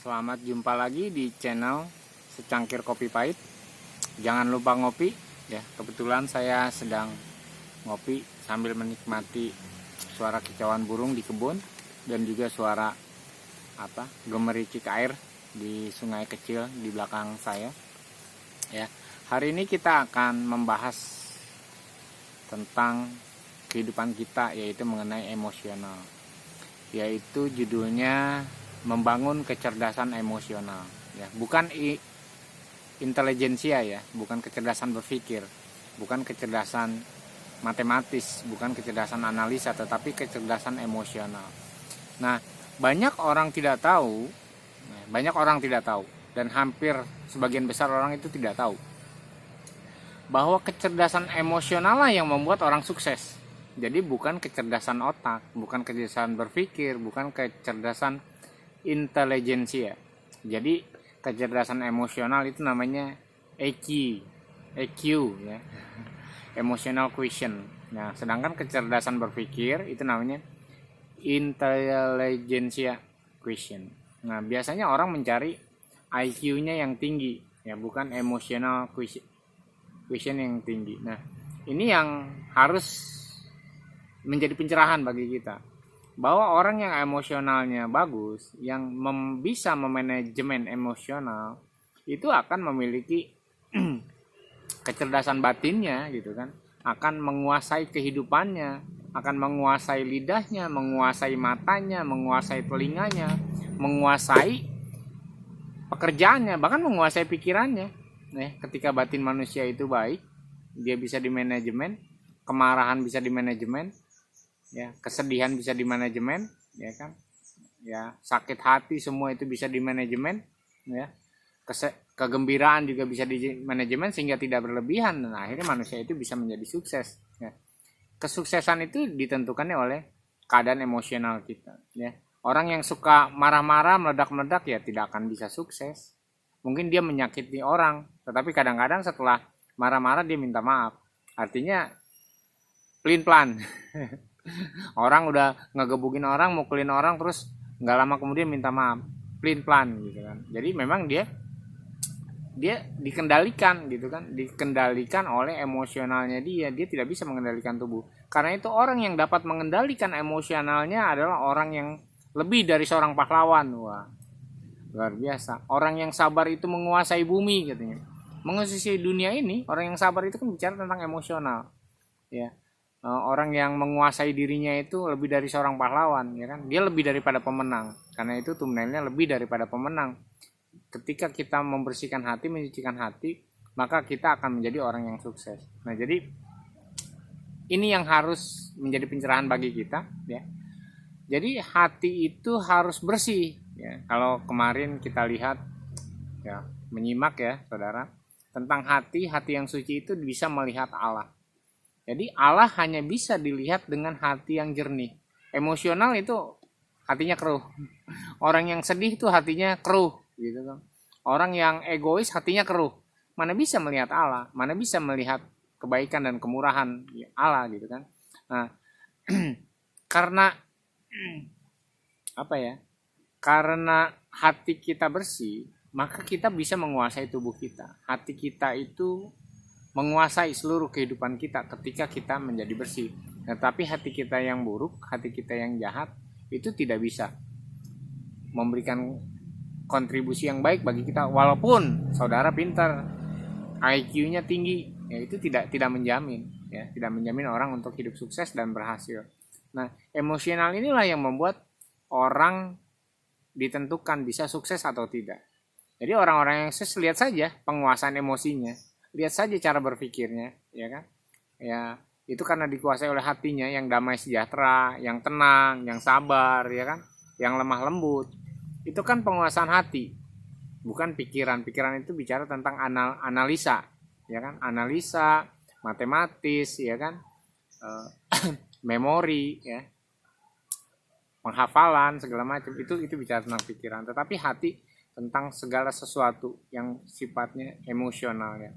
Selamat jumpa lagi di channel Secangkir Kopi Pahit. Jangan lupa ngopi ya. Kebetulan saya sedang ngopi sambil menikmati suara kicauan burung di kebun dan juga suara gemericik air di sungai kecil di belakang saya. Ya. Hari ini kita akan membahas tentang kehidupan kita, yaitu mengenai emosional. Yaitu judulnya membangun kecerdasan emosional ya, bukan intelijensia ya, bukan kecerdasan berpikir, bukan kecerdasan matematis, bukan kecerdasan analisa, tetapi kecerdasan emosional. Nah, banyak orang tidak tahu dan hampir sebagian besar orang itu tidak tahu bahwa kecerdasan emosional lah yang membuat orang sukses. Jadi bukan kecerdasan otak, bukan kecerdasan berpikir, bukan kecerdasan intelijensia. Jadi kecerdasan emosional itu namanya EQ ya, emotional quotient. Nah, sedangkan kecerdasan berpikir itu namanya intelijensia quotient. Nah, biasanya orang mencari IQ-nya yang tinggi ya, bukan emotional quotient yang tinggi. Nah, ini yang harus menjadi pencerahan bagi kita, bahwa orang yang emosionalnya bagus, yang bisa memanajemen emosional, itu akan memiliki kecerdasan batinnya gitu kan, akan menguasai kehidupannya, akan menguasai lidahnya, menguasai matanya, menguasai telinganya, menguasai pekerjaannya, bahkan menguasai pikirannya. Ketika batin manusia itu baik, dia bisa dimanajemen, kemarahan bisa dimanajemen, ya, kesedihan bisa dimanajemen, ya kan, ya, sakit hati semua itu bisa dimanajemen, ya, kegembiraan juga bisa dimanajemen sehingga tidak berlebihan. Nah, akhirnya manusia itu bisa menjadi sukses. Ya. Kesuksesan itu ditentukannya oleh keadaan emosional kita. Ya. Orang yang suka marah-marah, meledak-meledak ya tidak akan bisa sukses. Mungkin dia menyakiti orang, tetapi kadang-kadang setelah marah-marah dia minta maaf. Artinya pelin-pelan. Orang udah ngegebukin orang, mukulin orang, terus nggak lama kemudian minta maaf, pelin-pelan gitu kan. Jadi memang dia dikendalikan gitu kan, dikendalikan oleh emosionalnya dia tidak bisa mengendalikan tubuh. Karena itu orang yang dapat mengendalikan emosionalnya adalah orang yang lebih dari seorang pahlawan. Wah, luar biasa. Orang yang sabar itu menguasai bumi katanya. Menguasai dunia ini, orang yang sabar itu kan bicara tentang emosional ya. Orang yang menguasai dirinya itu lebih dari seorang pahlawan, ya kan? Dia lebih daripada pemenang. Karena itu thumbnailnya lebih daripada pemenang. Ketika kita membersihkan hati, menyucikan hati, maka kita akan menjadi orang yang sukses. Nah, jadi ini yang harus menjadi pencerahan bagi kita, ya. Jadi hati itu harus bersih, ya. Kalau kemarin kita lihat, ya, menyimak ya, saudara, tentang hati yang suci itu bisa melihat Allah. Jadi Allah hanya bisa dilihat dengan hati yang jernih. Emosional itu hatinya keruh. Orang yang sedih itu hatinya keruh, gitu kan. Orang yang egois hatinya keruh. Mana bisa melihat Allah? Mana bisa melihat kebaikan dan kemurahan Allah, gitu kan. Nah, karena Karena hati kita bersih, maka kita bisa menguasai tubuh kita. Hati kita itu menguasai seluruh kehidupan kita ketika kita menjadi bersih. Tetapi hati kita yang buruk, hati kita yang jahat, itu tidak bisa memberikan kontribusi yang baik bagi kita. Walaupun saudara pintar, IQ-nya tinggi, ya itu tidak menjamin, ya, tidak menjamin orang untuk hidup sukses dan berhasil. Nah, emosional inilah yang membuat orang ditentukan bisa sukses atau tidak. Jadi orang-orang yang sukses, lihat saja penguasaan emosinya. Lihat saja cara berpikirnya, ya kan? Ya, itu karena dikuasai oleh hatinya yang damai sejahtera, yang tenang, yang sabar, ya kan? Yang lemah lembut. Itu kan penguasaan hati, bukan pikiran. Pikiran itu bicara tentang analisa, ya kan? Analisa, matematis, ya kan? Memori, ya. Penghafalan segala macam itu bicara tentang pikiran. Tetapi hati tentang segala sesuatu yang sifatnya emosional, ya.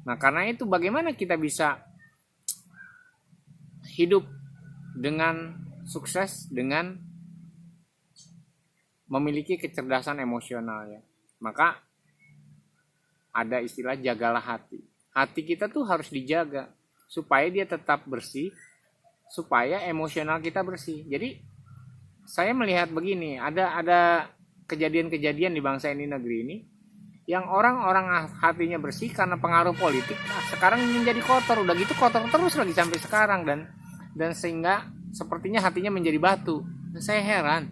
Nah, karena itu bagaimana kita bisa hidup dengan sukses, dengan memiliki kecerdasan emosional ya. Maka ada istilah jagalah hati. Hati kita tuh harus dijaga supaya dia tetap bersih, supaya emosional kita bersih. Jadi saya melihat begini, ada kejadian-kejadian di bangsa ini, negeri ini, yang orang-orang hatinya bersih karena pengaruh politik, sekarang menjadi kotor. Udah gitu kotor terus lagi sampai sekarang, dan sehingga sepertinya hatinya menjadi batu. Saya heran.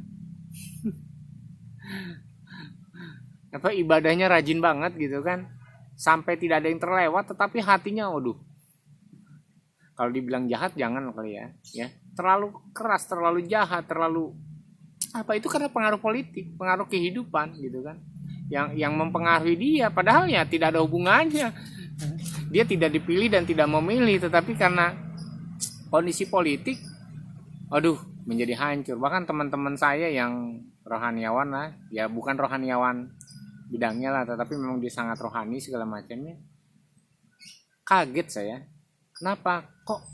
Apa ibadahnya rajin banget gitu kan, sampai tidak ada yang terlewat, tetapi hatinya, waduh, kalau dibilang jahat jangan kali ya, terlalu keras, terlalu jahat, terlalu apa, itu karena pengaruh politik, pengaruh kehidupan gitu kan, yang mempengaruhi dia, padahal ya tidak ada hubungannya, dia tidak dipilih dan tidak memilih, tetapi karena kondisi politik, aduh, menjadi hancur. Bahkan teman-teman saya yang rohaniawan lah, ya bukan rohaniawan bidangnya lah, tetapi memang dia sangat rohani segala macamnya, kaget saya, kenapa kok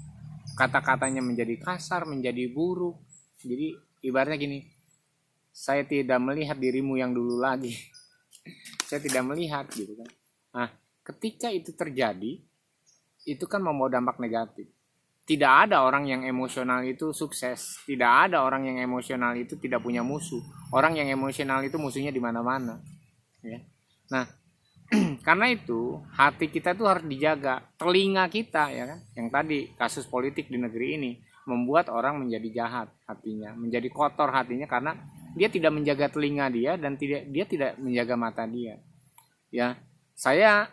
kata-katanya menjadi kasar, menjadi buruk. Jadi ibaratnya gini, saya tidak melihat dirimu yang dulu lagi. Saya tidak melihat gitu kan. Nah, ketika itu terjadi, itu kan membawa dampak negatif. Tidak ada orang yang emosional itu sukses. Tidak ada orang yang emosional itu tidak punya musuh. Orang yang emosional itu musuhnya di mana-mana. Ya. Nah, karena itu hati kita tuh harus dijaga. Telinga kita ya kan, yang tadi kasus politik di negeri ini membuat orang menjadi jahat hatinya, menjadi kotor hatinya karena dia tidak menjaga telinga dia dan dia tidak menjaga mata dia. Ya, saya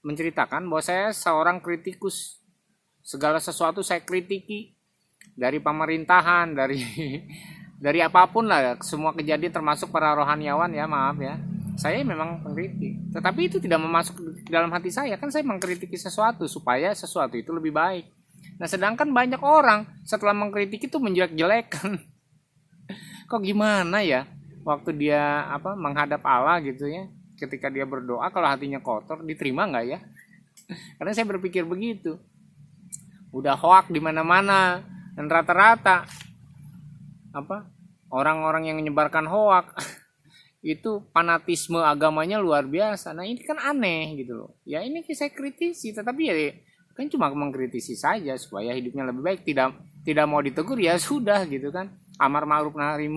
menceritakan bahwa saya seorang kritikus. Segala sesuatu saya kritiki, dari pemerintahan, dari apapun lah, semua kejadian termasuk para rohaniawan ya, maaf ya. Saya memang mengkritik, tetapi itu tidak memasuk dalam hati saya, kan saya mengkritiki sesuatu supaya sesuatu itu lebih baik. Nah, sedangkan banyak orang setelah mengkritik itu menjelek-jelekan. Kok gimana ya waktu dia menghadap Allah gitu ya, ketika dia berdoa, kalau hatinya kotor diterima nggak ya? Karena saya berpikir begitu. Udah hoak di mana-mana, dan rata-rata orang-orang yang menyebarkan hoak itu fanatisme agamanya luar biasa. Nah, ini kan aneh gitu loh. Ya ini saya kritisi, tetapi ya kan cuma mengkritisi saja supaya hidupnya lebih baik, tidak mau ditegur ya sudah gitu kan. Amar ma'ruf nahi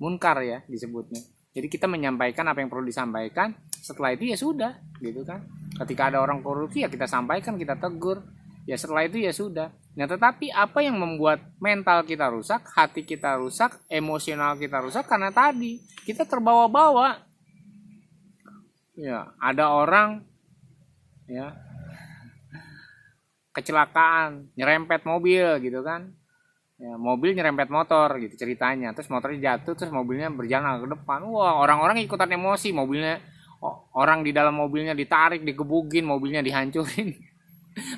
munkar ya disebutnya. Jadi kita menyampaikan apa yang perlu disampaikan, setelah itu ya sudah gitu kan. Ketika ada orang korupsi ya kita sampaikan, kita tegur. Ya setelah itu ya sudah. Nah, tetapi apa yang membuat mental kita rusak, hati kita rusak, emosional kita rusak, karena tadi kita terbawa-bawa. Ya, ada orang ya kecelakaan, nyerempet mobil gitu kan. Ya, mobil nyerempet motor gitu ceritanya. Terus motornya jatuh, terus mobilnya berjalan ke depan. Wah, orang-orang ikutan emosi, mobilnya, orang di dalam mobilnya ditarik, digebukin, mobilnya dihancurin.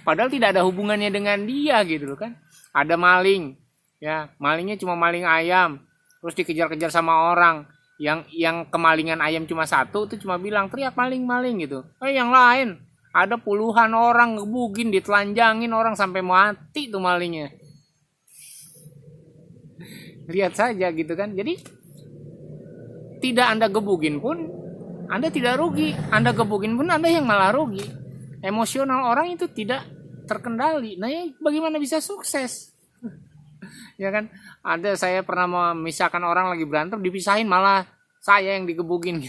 Padahal tidak ada hubungannya dengan dia gitu loh kan. Ada maling, ya malingnya cuma maling ayam, terus dikejar-kejar sama orang. Yang kemalingan ayam cuma satu, itu cuma bilang teriak maling-maling gitu. Yang lain ada puluhan orang ngebukin, ditelanjangin orang sampai mati tuh malingnya. Lihat saja gitu kan. Jadi tidak Anda gebukin pun Anda tidak rugi, Anda gebukin pun Anda yang malah rugi. Emosional orang itu tidak terkendali. Nah, ya bagaimana bisa sukses? Ya kan, saya pernah memisahkan orang lagi berantem, dipisahin malah saya yang digebukin.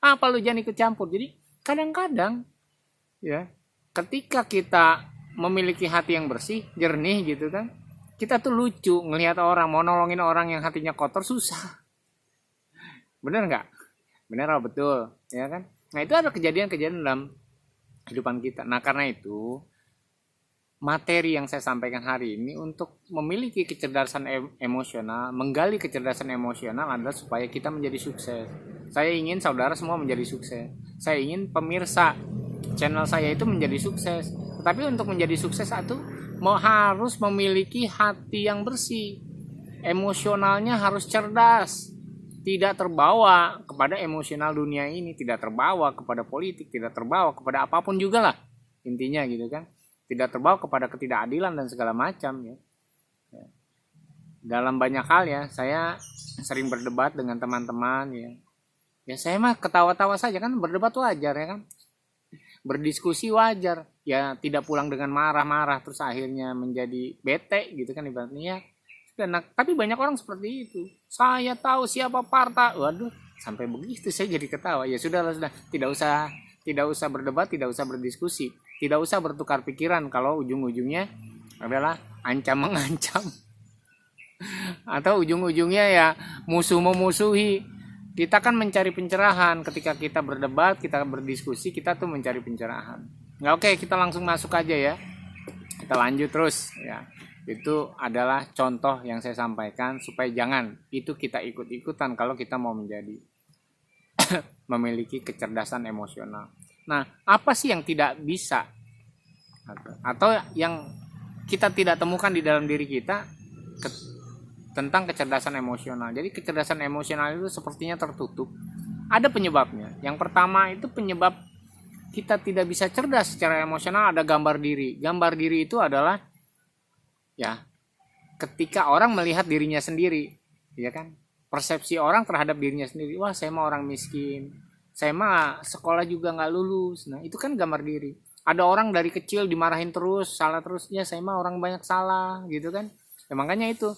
Apa lu jangan ikut campur. Jadi kadang-kadang ya, ketika kita memiliki hati yang bersih, jernih gitu kan, kita tuh lucu ngelihat orang, mau nolongin orang yang hatinya kotor susah. Bener nggak? Bener, betul, ya kan? Nah, itu ada kejadian-kejadian dalam kehidupan kita. Nah, karena itu materi yang saya sampaikan hari ini untuk memiliki kecerdasan emosional, menggali kecerdasan emosional adalah supaya kita menjadi sukses. Saya ingin saudara semua menjadi sukses. Saya ingin pemirsa channel saya itu menjadi sukses. Tetapi untuk menjadi sukses harus memiliki hati yang bersih. Emosionalnya harus cerdas. Tidak terbawa kepada emosional dunia ini, tidak terbawa kepada politik, tidak terbawa kepada apapun juga lah. Intinya gitu kan. Tidak terbawa kepada ketidakadilan dan segala macam ya. dalam banyak hal ya, saya sering berdebat dengan teman-teman ya. Ya saya mah ketawa-tawa saja, kan berdebat wajar ya kan. Berdiskusi wajar. Ya tidak pulang dengan marah-marah terus akhirnya menjadi bete gitu kan ibaratnya ya. Nah, tapi banyak orang seperti itu. Saya tahu siapa partai. Waduh, sampai begitu saya jadi ketawa. Ya sudah, tidak usah berdebat, tidak usah berdiskusi, tidak usah bertukar pikiran kalau ujung-ujungnya adalah ancam mengancam atau ujung-ujungnya ya musuh memusuhi. Kita kan mencari pencerahan ketika kita berdebat, kita berdiskusi, kita tuh mencari pencerahan. Nggak, oke, kita langsung masuk aja ya. Kita lanjut terus ya. Itu adalah contoh yang saya sampaikan supaya jangan itu kita ikut-ikutan kalau kita mau menjadi memiliki kecerdasan emosional. Nah, apa sih yang tidak bisa atau yang kita tidak temukan di dalam diri kita tentang kecerdasan emosional? Jadi kecerdasan emosional itu sepertinya tertutup. Ada penyebabnya. Yang pertama itu penyebab kita tidak bisa cerdas secara emosional, ada gambar diri. Gambar diri itu adalah ya ketika orang melihat dirinya sendiri, ya kan? Persepsi orang terhadap dirinya sendiri. Wah, saya mah orang miskin. Saya mah sekolah juga nggak lulus. Nah, itu kan gambar diri. Ada orang dari kecil dimarahin terus, salah terus. Ya, saya mah orang banyak salah, gitu kan? Ya, makanya itu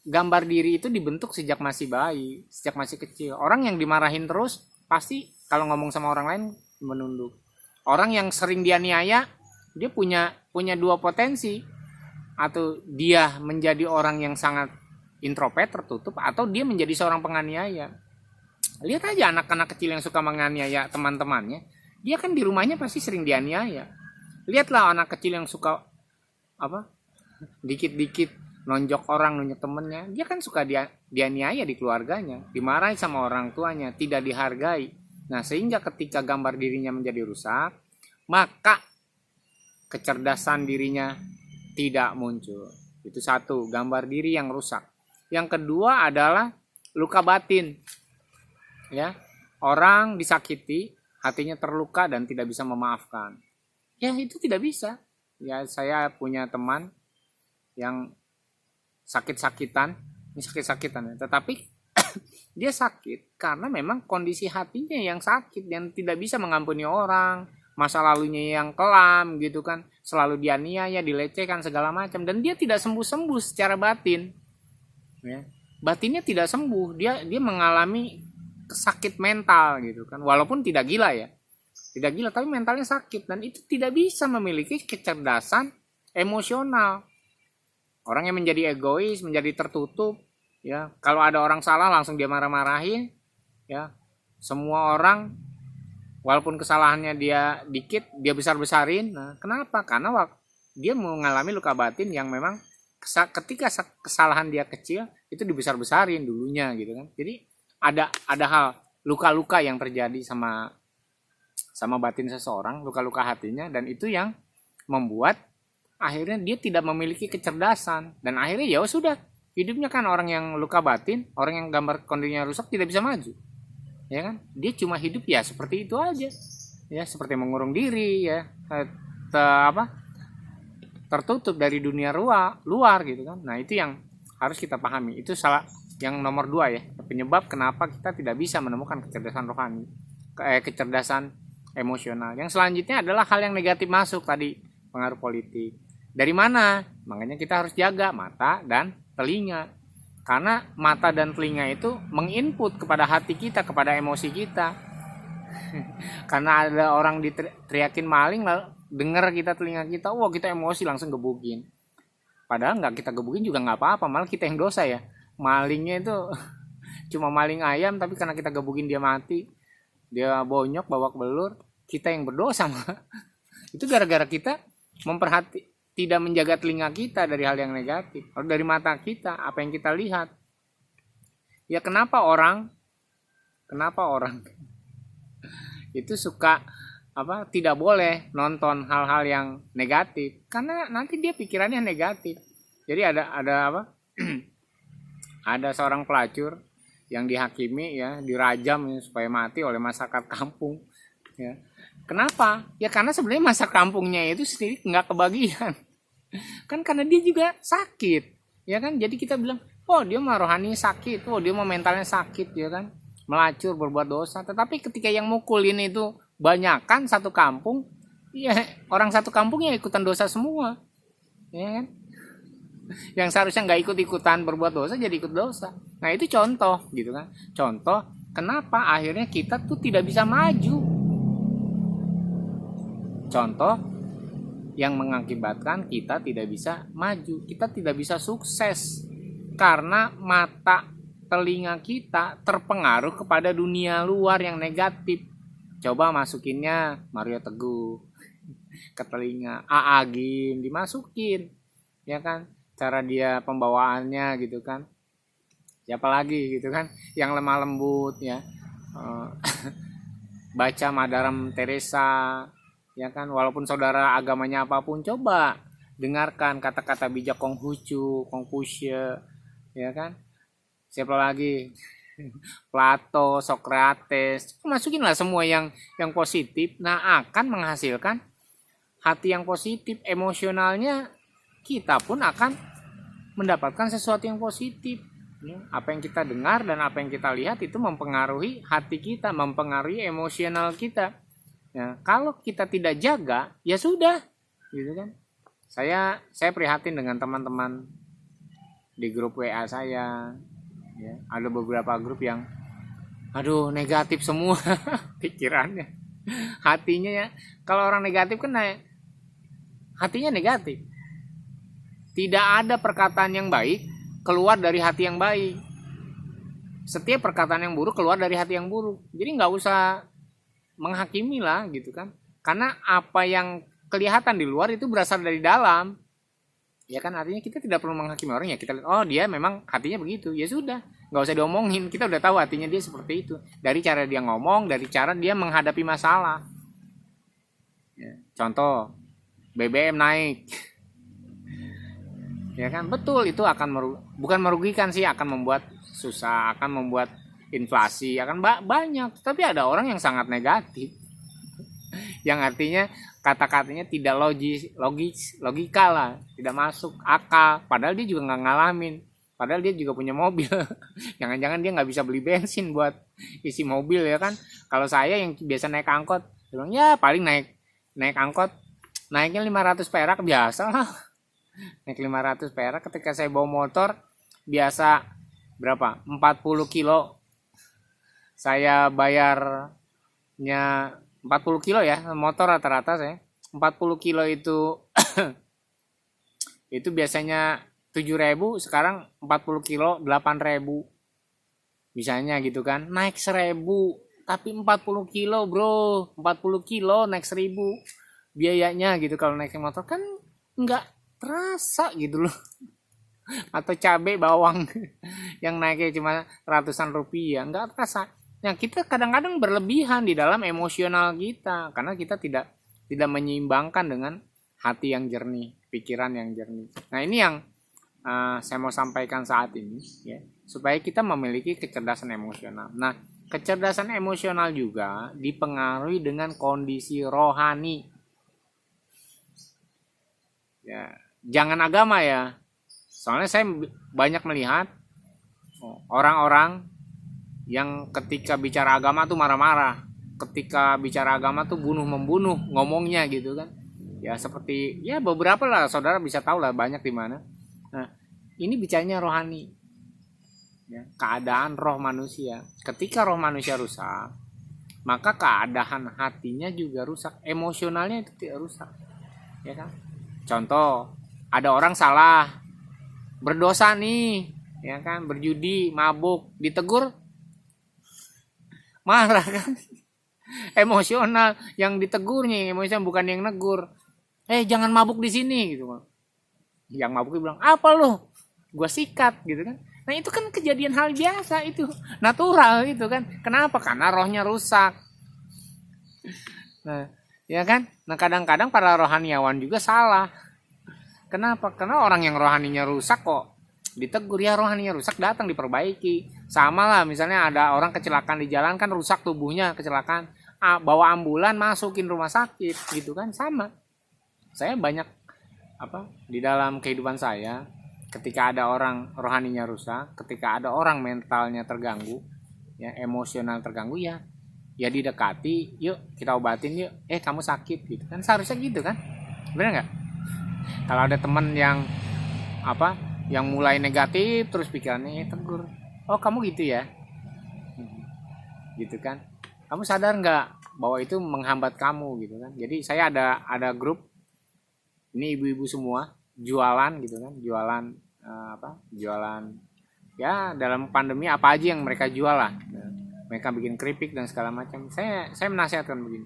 gambar diri itu dibentuk sejak masih bayi, sejak masih kecil. Orang yang dimarahin terus pasti kalau ngomong sama orang lain menunduk. Orang yang sering dianiaya, dia punya dua potensi. Atau dia menjadi orang yang sangat introvert, tertutup, atau dia menjadi seorang penganiaya. Lihat aja anak-anak kecil yang suka menganiaya teman-temannya, dia kan di rumahnya pasti sering dianiaya. Lihatlah anak kecil yang suka dikit-dikit nonjok orang, nunjuk temennya, dia kan suka dianiaya di keluarganya, dimarahi sama orang tuanya, tidak dihargai. Nah, sehingga ketika gambar dirinya menjadi rusak, maka kecerdasan dirinya tidak muncul. Itu satu, gambar diri yang rusak. Yang kedua adalah luka batin. Ya, orang disakiti, hatinya terluka dan tidak bisa memaafkan. Ya, itu tidak bisa. Ya, saya punya teman yang sakit-sakitan, ya. Tetapi dia sakit karena memang kondisi hatinya yang sakit dan tidak bisa mengampuni orang, masa lalunya yang kelam gitu kan, selalu dianiaya, dilecehkan segala macam, dan dia tidak sembuh-sembuh secara batin. Ya. Batinnya tidak sembuh, dia mengalami sakit mental gitu kan, walaupun tidak gila ya, tidak gila tapi mentalnya sakit, dan itu tidak bisa memiliki kecerdasan emosional. Orang yang menjadi egois, menjadi tertutup, ya kalau ada orang salah langsung dia marah-marahin, ya semua orang walaupun kesalahannya dia dikit dia besar-besarin. Nah, kenapa? Karena dia mengalami luka batin yang memang ketika kesalahan dia kecil itu dibesar-besarin dulunya gitu kan. Jadi ada hal luka-luka yang terjadi sama batin seseorang, luka-luka hatinya, dan itu yang membuat akhirnya dia tidak memiliki kecerdasan, dan akhirnya ya sudah hidupnya kan orang yang luka batin, orang yang gambar kondisinya rusak tidak bisa maju. Ya kan? Dia cuma hidup ya seperti itu aja. Ya, seperti mengurung diri ya. Tertutup dari dunia luar gitu kan. Nah, itu yang harus kita pahami. Itu salah yang nomor 2 ya, penyebab kenapa kita tidak bisa menemukan kecerdasan rohani, kecerdasan emosional. Yang selanjutnya adalah hal yang negatif masuk tadi, pengaruh politik. Dari mana? Makanya kita harus jaga mata dan telinga. Karena mata dan telinga itu menginput kepada hati kita, kepada emosi kita. Karena ada orang diteriakin maling, lalu dengar kita telinga kita, wah kita emosi langsung gebukin. Padahal nggak kita gebukin juga nggak apa-apa, malah kita yang dosa ya. Malingnya itu cuma maling ayam, tapi karena kita gebukin dia mati, dia bonyok, babak belur, kita yang berdosa malah. Itu gara-gara kita tidak menjaga telinga kita dari hal yang negatif, atau dari mata kita, apa yang kita lihat. Ya kenapa orang itu suka tidak boleh nonton hal-hal yang negatif, karena nanti dia pikirannya negatif. Jadi ada ada seorang pelacur yang dihakimi ya, dirajam ya, supaya mati oleh masyarakat kampung ya. Kenapa? Ya karena sebenarnya masyarakat kampungnya itu sendiri nggak kebagian. Kan karena dia juga sakit Ya kan? Jadi kita bilang, oh dia mah rohani sakit, oh dia mah mentalnya sakit, ya kan? Melacur, berbuat dosa. Tetapi ketika yang mukulin itu banyakan satu kampung, ya orang satu kampung yang ikutan dosa semua. Ya kan? Yang seharusnya nggak ikut-ikutan berbuat dosa jadi ikut dosa. Nah itu contoh gitu kan. Contoh kenapa akhirnya kita tuh tidak bisa maju. Contoh yang mengakibatkan kita tidak bisa maju, kita tidak bisa sukses karena mata telinga kita terpengaruh kepada dunia luar yang negatif. Coba masukinnya Mario Teguh ke telinga, Agim dimasukin, ya kan? Cara dia pembawaannya gitu kan. Siapa lagi gitu kan? Yang lemah lembut ya. Baca Madaram Teresa, ya kan, walaupun saudara agamanya apapun, coba dengarkan kata-kata bijak Konghucu, Confucius, ya kan, siapa lagi, Plato, Socrates, masukinlah semua yang positif. Nah akan menghasilkan hati yang positif, emosionalnya kita pun akan mendapatkan sesuatu yang positif. Apa yang kita dengar dan apa yang kita lihat itu mempengaruhi hati kita, mempengaruhi emosional kita. Ya, kalau kita tidak jaga, ya sudah, gitu kan. Saya prihatin dengan teman-teman di grup WA saya. Ya, ada beberapa grup yang, aduh negatif semua pikirannya, hatinya ya. Kalau orang negatif kan hatinya negatif. Tidak ada perkataan yang baik keluar dari hati yang baik. Setiap perkataan yang buruk keluar dari hati yang buruk. Jadi nggak usah menghakimi lah gitu kan. Karena apa yang kelihatan di luar itu berasal dari dalam. Ya kan, artinya kita tidak perlu menghakimi orang, ya kita lihat, oh dia memang hatinya begitu. Ya sudah, nggak usah diomongin. Kita udah tahu hatinya dia seperti itu. Dari cara dia ngomong, dari cara dia menghadapi masalah. Ya, contoh, BBM naik. Ya kan, betul, itu akan bukan merugikan sih, akan membuat susah, akan membuat inflasi, akan banyak. Tapi ada orang yang sangat negatif, yang artinya kata-katanya tidak logika lah, tidak masuk akal, padahal dia juga nggak ngalamin, padahal dia juga punya mobil. Jangan-jangan dia nggak bisa beli bensin buat isi mobil, ya kan. Kalau saya yang biasa naik angkot, bilang ya paling naik angkot naiknya 500 perak biasa lah. Naik 500 perak. Ketika saya bawa motor biasa berapa? 40 kilo. Saya bayarnya 40 kilo ya, motor rata-rata saya. 40 kilo itu itu biasanya 7.000, sekarang 40 kilo 8.000. Misalnya gitu kan. Naik 1.000, tapi 40 kilo, Bro. 40 kilo naik 1.000 biayanya gitu. Kalau naik motor kan enggak terasa gitu loh. Atau cabai bawang yang naiknya cuma ratusan rupiah, nggak terasa. Nah kita kadang-kadang berlebihan di dalam emosional kita karena kita tidak menyeimbangkan dengan hati yang jernih, pikiran yang jernih. Nah ini yang saya mau sampaikan saat ini ya, supaya kita memiliki kecerdasan emosional. Nah kecerdasan emosional juga dipengaruhi dengan kondisi rohani. Ya, jangan agama ya. Soalnya saya banyak melihat orang-orang yang ketika bicara agama tuh marah-marah, ketika bicara agama tuh bunuh-membunuh ngomongnya gitu kan. Ya seperti ya beberapa lah, saudara bisa tahu lah banyak di mana. Nah, ini bicaranya rohani. Ya, keadaan roh manusia. Ketika roh manusia rusak, maka keadaan hatinya juga rusak, emosionalnya itu tidak rusak. Ya kan? Contoh, ada orang salah, berdosa nih, ya kan, berjudi, mabuk, ditegur, marah kan, emosional, yang ditegurnya emosional bukan yang negur. Jangan mabuk di sini gitu. Yang mabuk bilang, apa lo? Gua sikat gitu kan. Nah itu kan kejadian hal biasa, itu natural gitu kan. Kenapa? Karena rohnya rusak. Nah, ya kan? Nah kadang-kadang para rohaniawan juga salah. Kenapa? Karena orang yang rohaninya rusak kok ditegur, ya rohaninya rusak datang diperbaiki. Sama lah misalnya ada orang kecelakaan di jalan kan, rusak tubuhnya, kecelakaan, bawa ambulan masukin rumah sakit gitu kan, sama. Saya banyak di dalam kehidupan saya ketika ada orang rohaninya rusak, ketika ada orang mentalnya terganggu, ya emosional terganggu, ya didekati, yuk kita obatin yuk, kamu sakit gitu kan, seharusnya gitu kan, benar nggak? Kalau ada teman yang yang mulai negatif terus pikirannya, tegur, oh kamu gitu ya, gitu kan, kamu sadar nggak bahwa itu menghambat kamu gitu kan. Jadi saya ada grup ini ibu-ibu semua jualan gitu kan, jualan ya dalam pandemi apa aja yang mereka jual lah. Mereka bikin keripik dan segala macam. Saya menasihatkan begini,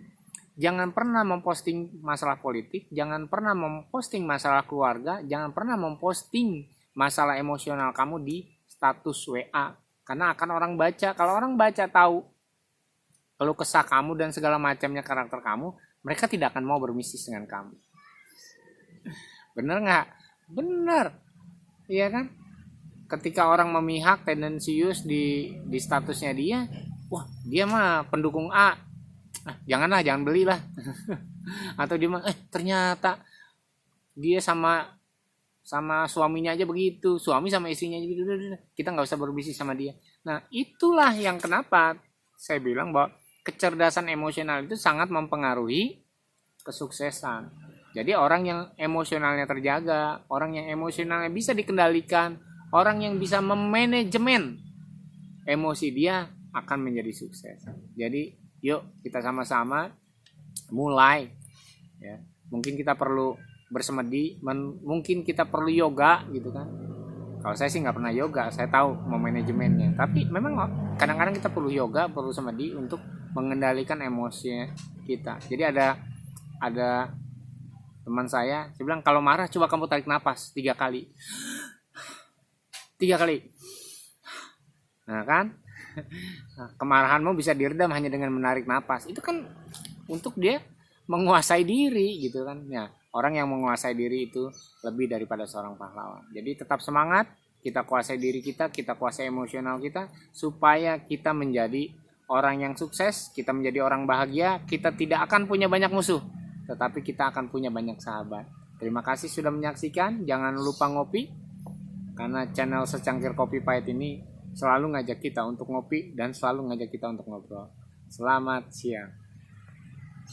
jangan pernah memposting masalah politik, jangan pernah memposting masalah keluarga, jangan pernah memposting masalah emosional kamu di status WA, karena akan orang baca. Kalau orang baca tahu kalau kesah kamu dan segala macamnya karakter kamu, mereka tidak akan mau berbisnis dengan kamu. Bener nggak? Bener, iya kan? Ketika orang memihak tendensius di statusnya dia, wah dia mah pendukung A, jangan belilah. Atau dia mah ternyata dia sama suaminya aja begitu, suami sama istrinya aja begitu, kita nggak usah berbisnis sama dia. Nah itulah yang kenapa saya bilang bahwa kecerdasan emosional itu sangat mempengaruhi kesuksesan. Jadi orang yang emosionalnya terjaga, orang yang emosionalnya bisa dikendalikan, orang yang bisa memanajemen emosi dia akan menjadi sukses. Jadi yuk kita sama-sama mulai ya. Mungkin kita perlu bersemedi, mungkin kita perlu yoga gitu kan. Kalau saya sih nggak pernah yoga, saya tahu memanajemennya. Tapi memang kadang-kadang kita perlu yoga, perlu semedi untuk mengendalikan emosi kita. Jadi ada teman saya bilang, kalau marah coba kamu tarik nafas 3 kali. 3 kali. Nah kan, kemarahanmu bisa diredam hanya dengan menarik nafas. Itu kan untuk dia menguasai diri gitu kan. Ya, orang yang menguasai diri itu lebih daripada seorang pahlawan. Jadi tetap semangat, kita kuasai diri kita kuasai emosional kita, supaya kita menjadi orang yang sukses, kita menjadi orang bahagia. Kita tidak akan punya banyak musuh, tetapi kita akan punya banyak sahabat. Terima kasih sudah menyaksikan. Jangan lupa ngopi, karena channel Secangkir Kopi Pahit ini selalu ngajak kita untuk ngopi dan selalu ngajak kita untuk ngobrol. Selamat siang.